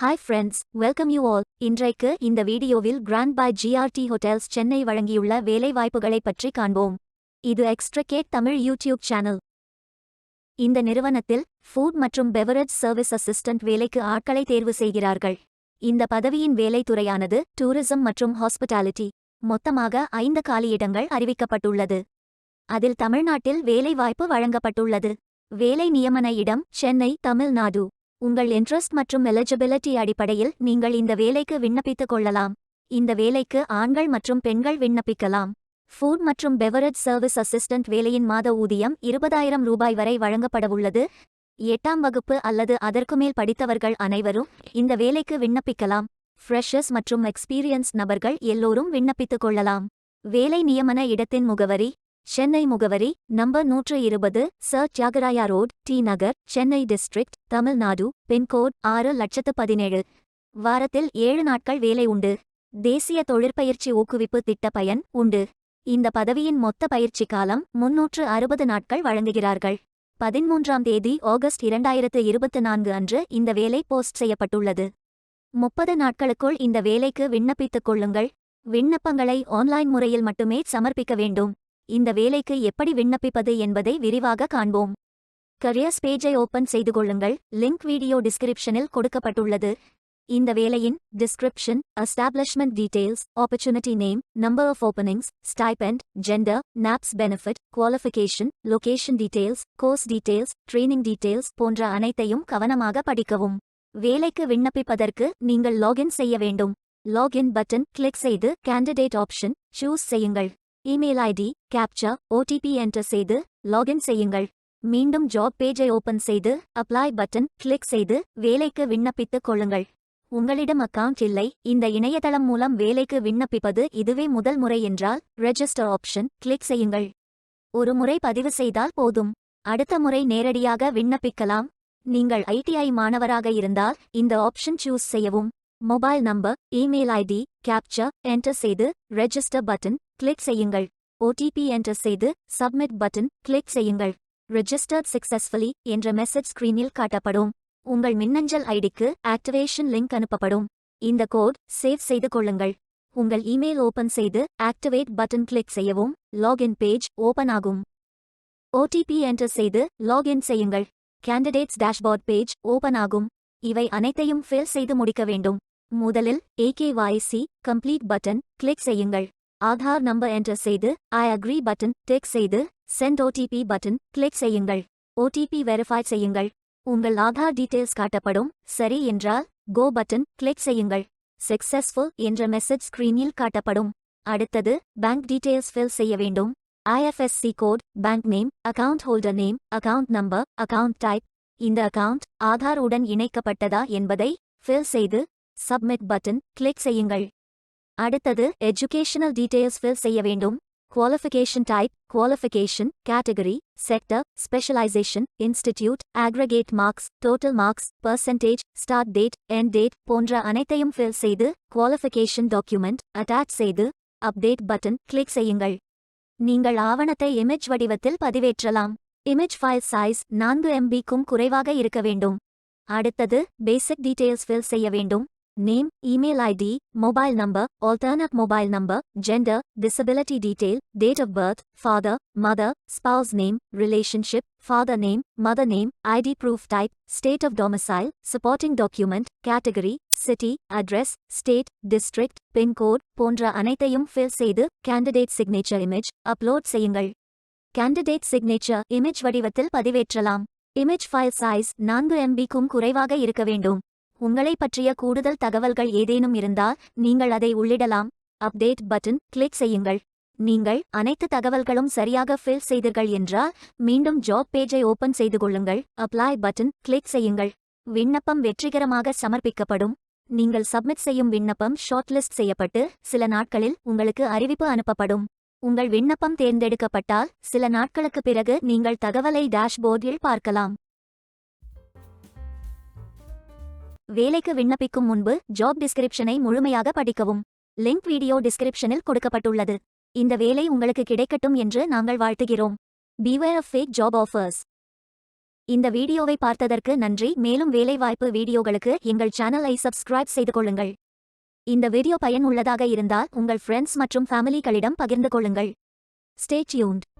Hi friends, welcome you all. இன்றைக்கு இந்த வீடியோவில் Grand by GRT Hotels Chennai வழங்கியுள்ள வேலைவாய்ப்புகளைப் பற்றி காண்போம். இது எக்ஸ்ட்ரகேட் தமிழ் யூடியூப் சேனல். இந்த நிறுவனத்தில் ஃபுட் மற்றும் பெவரேஜ் சர்வீஸ் அசிஸ்டன்ட் வேலைக்கு ஆட்களை தேர்வு செய்கிறார்கள். இந்த பதவியின் வேலைத்துறையானது டூரிசம் மற்றும் ஹாஸ்பிட்டாலிட்டி. மொத்தமாக 5 காலியிடங்கள் அறிவிக்கப்பட்டுள்ளது. அதில் தமிழ்நாட்டில் வேலைவாய்ப்பு வழங்கப்பட்டுள்ளது. வேலை நியமன இடம் சென்னை, தமிழ்நாடு. உங்கள் இன்ட்ரெஸ்ட் மற்றும் எலிஜிபிலிட்டி அடிப்படையில் நீங்கள் இந்த வேலைக்கு விண்ணப்பித்துக் கொள்ளலாம். இந்த வேலைக்கு ஆண்கள் மற்றும் பெண்கள் விண்ணப்பிக்கலாம். ஃபுட் மற்றும் பெவரேஜ் சர்வீஸ் அசிஸ்டன்ட் வேலையின் மாத ஊதியம் 20,000 ரூபாய் வரை வழங்கப்படவுள்ளது. 8ஆம் வகுப்பு அல்லது அதற்கு மேல் படித்தவர்கள் அனைவரும் இந்த வேலைக்கு விண்ணப்பிக்கலாம். ஃப்ரெஷர்ஸ் மற்றும் எக்ஸ்பீரியன்ஸ் நபர்கள் எல்லோரும் விண்ணப்பித்துக் கொள்ளலாம். வேலை நியமன இடத்தின் முகவரி சென்னை முகவரி number 120 sir Thyagaraya road, T Nagar, Chennai district, Tamil Nadu. Pin code 6,17,000. வாரத்தில் 7 நாட்கள் வேலை உண்டு. தேசிய தொழிற்பயிற்சி ஊக்குவிப்பு திட்ட பயன் உண்டு. இந்த பதவியின் மொத்த பயிற்சி காலம் 360 நாட்கள் வழங்குகிறார்கள். 13ஆம் தேதி ஆகஸ்ட் 2024 அன்று இந்த வேலை போஸ்ட் செய்யப்பட்டுள்ளது. 30 நாட்களுக்குள் இந்த வேலைக்கு விண்ணப்பித்துக் கொள்ளுங்கள். விண்ணப்பங்களை ஆன்லைன் முறையில் மட்டுமே சமர்ப்பிக்க வேண்டும். இந்த வேலைக்கு எப்படி விண்ணப்பிப்பது என்பதை விரிவாக காண்போம். கரியர்ஸ் பேஜை ஓபன் செய்து கொள்ளுங்கள். லிங்க் வீடியோ டிஸ்கிரிப்ஷனில் கொடுக்கப்பட்டுள்ளது. இந்த வேலையின் description, establishment details, opportunity name, number of openings, stipend, gender, NAPS benefit, qualification, location details, course details, training details போன்ற அனைத்தையும் கவனமாக படிக்கவும். வேலைக்கு விண்ணப்பிப்பதற்கு நீங்கள் லாகின் செய்ய வேண்டும். லாகின் பட்டன் கிளிக் செய்து கேண்டிடேட் ஆப்ஷன் சூஸ் செய்யுங்கள். Email ID, captcha, OTP enter செய்து லாகின் செய்யுங்கள். மீண்டும் ஜாப் பேஜை ஓபன் செய்து அப்ளை பட்டன் கிளிக் செய்து வேலைக்கு விண்ணப்பித்துக் கொள்ளுங்கள். உங்களிடம் அக்கவுண்ட் இல்லை, இந்த இணையதளம் மூலம் வேலைக்கு விண்ணப்பிப்பது இதுவே முதல் முறை என்றால் ரெஜிஸ்டர் ஆப்ஷன் கிளிக் செய்யுங்கள். ஒரு முறை பதிவு செய்தால் போதும். அடுத்த முறை நேரடியாக விண்ணப்பிக்கலாம். நீங்கள் ஐடிஐ மாணவராக இருந்தால் இந்த ஆப்ஷன் சூஸ் செய்யவும். Mobile number, email ID, captcha enter செய்து ரெஜிஸ்டர் பட்டன் கிளிக் செய்யுங்கள். ஓடிபி என்டர் செய்து சப்மிட் பட்டன் கிளிக் செய்யுங்கள். ரெஜிஸ்டர்ட் சக்சஸ்ஃபுல்லி என்ற மெசேஜ் ஸ்கிரீனில் காட்டப்படும். உங்கள் மின்னஞ்சல் ஐடிக்கு ஆக்டிவேஷன் லிங்க் அனுப்பப்படும். இந்த கோட் சேவ் செய்து கொள்ளுங்கள். உங்கள் இமெயில் ஓபன் செய்து ஆக்டிவேட் பட்டன் கிளிக் செய்யவும். லாகின் பேஜ் ஓபன் ஆகும். ஓடிபி என்டர் செய்து லாகின் செய்யுங்கள். கேண்டிடேட்ஸ் டேஷ்போர்ட் பேஜ் ஓபன் ஆகும். இவை அனைத்தையும் ஃபில் செய்து முடிக்க வேண்டும். முதலில் AKYC கம்ப்ளீட் பட்டன் கிளிக் செய்யுங்கள். ஆதார் நம்பர் என்டர் செய்து ஐ அக்ரி பட்டன் டிக் செய்து சென்ட் ஓடிபி பட்டன் கிளிக் செய்யுங்கள். ஓடிபி வெரிஃபை செய்யுங்கள். உங்கள் ஆதார் டீடைல்ஸ் காட்டப்படும். சரி என்றால் கோ பட்டன் கிளிக் செய்யுங்கள். சக்சஸ்ஃபுல் என்ற மெசேஜ் ஸ்கிரீனில் காட்டப்படும். அடுத்தது பேங்க் டீடைல்ஸ் ஃபில் செய்ய வேண்டும். IFSC code, bank name, account holder name, account number, account type. இந்த அக்கவுண்ட் ஆதார் உடன் இணைக்கப்பட்டதா என்பதை ஃபில் செய்து சப்மிட் பட்டன் கிளிக் செய்யுங்கள். அடுத்தது எஜுகேஷனல் டீடைல்ஸ் ஃபில் செய்ய வேண்டும். Qualification type, qualification, category, sector, specialisation, institute, aggregate marks, total marks, percentage, start date, end date போன்ற அனைத்தையும் ஃபில் செய்து குவாலிஃபிகேஷன் டாக்குமெண்ட் அட்டாச் செய்து அப்டேட் பட்டன் கிளிக் செய்யுங்கள். நீங்கள் ஆவணத்தை இமேஜ் வடிவத்தில் பதிவேற்றலாம். இமேஜ் ஃபைல் சைஸ் 4 MB-க்கும் குறைவாக இருக்க வேண்டும். அடுத்தது பேசிக் டீடைல்ஸ் ஃபில் செய்ய வேண்டும். Name, email ID, mobile number, alternate mobile number, gender, disability detail, date of birth, father, mother, spouse name, relationship, father name, mother name, ID proof type, state of domicile, supporting document, category, city, address, state, district, pincode போன்ற அனைத்தையும் fill செய்து candidate signature image upload செய்யுங்கள். Candidate signature image வடிவத்தில் பதிவேற்றலாம். Image file size 4 MB-க்கும் குறைவாக இருக்க வேண்டும். உங்களை பற்றிய கூடுதல் தகவல்கள் ஏதேனும் இருந்தால் நீங்கள் அதை உள்ளிடலாம். அப்டேட் பட்டன் கிளிக் செய்யுங்கள். நீங்கள் அனைத்து தகவல்களும் சரியாக ஃபில் செய்தீர்கள் என்றால் மீண்டும் ஜாப் பேஜை ஓபன் செய்து கொள்ளுங்கள். அப்ளை பட்டன் கிளிக் செய்யுங்கள். விண்ணப்பம் வெற்றிகரமாக சமர்ப்பிக்கப்படும். நீங்கள் சப்மிட் செய்யும் விண்ணப்பம் ஷார்ட்லிஸ்ட் செய்யப்பட்டு சில நாட்களில் உங்களுக்கு அறிவிப்பு அனுப்பப்படும். உங்கள் விண்ணப்பம் தேர்ந்தெடுக்கப்பட்டால் சில நாட்களுக்கு பிறகு நீங்கள் தகவலை டேஷ்போர்டில் பார்க்கலாம். வேலைக்கு விண்ணப்பிக்கும் முன்பு ஜாப் டிஸ்கிரிப்ஷனை முழுமையாக படிக்கவும். லிங்க் வீடியோ டிஸ்கிரிப்ஷனில் கொடுக்கப்பட்டுள்ளது. இந்த வேலை உங்களுக்கு கிடைக்கட்டும் என்று நாங்கள் வாழ்த்துகிறோம். Beware of fake job offers. இந்த வீடியோவை பார்த்ததற்கு நன்றி. மேலும் வேலைவாய்ப்பு வீடியோகளுக்கு எங்கள் சேனலை சப்ஸ்கிரைப் செய்து கொள்ளுங்கள். இந்த வீடியோ பயனுள்ளதாக இருந்தால் உங்கள் ஃப்ரெண்ட்ஸ் மற்றும் ஃபேமிலிகளிடம் பகிர்ந்து கொள்ளுங்கள். Stay tuned.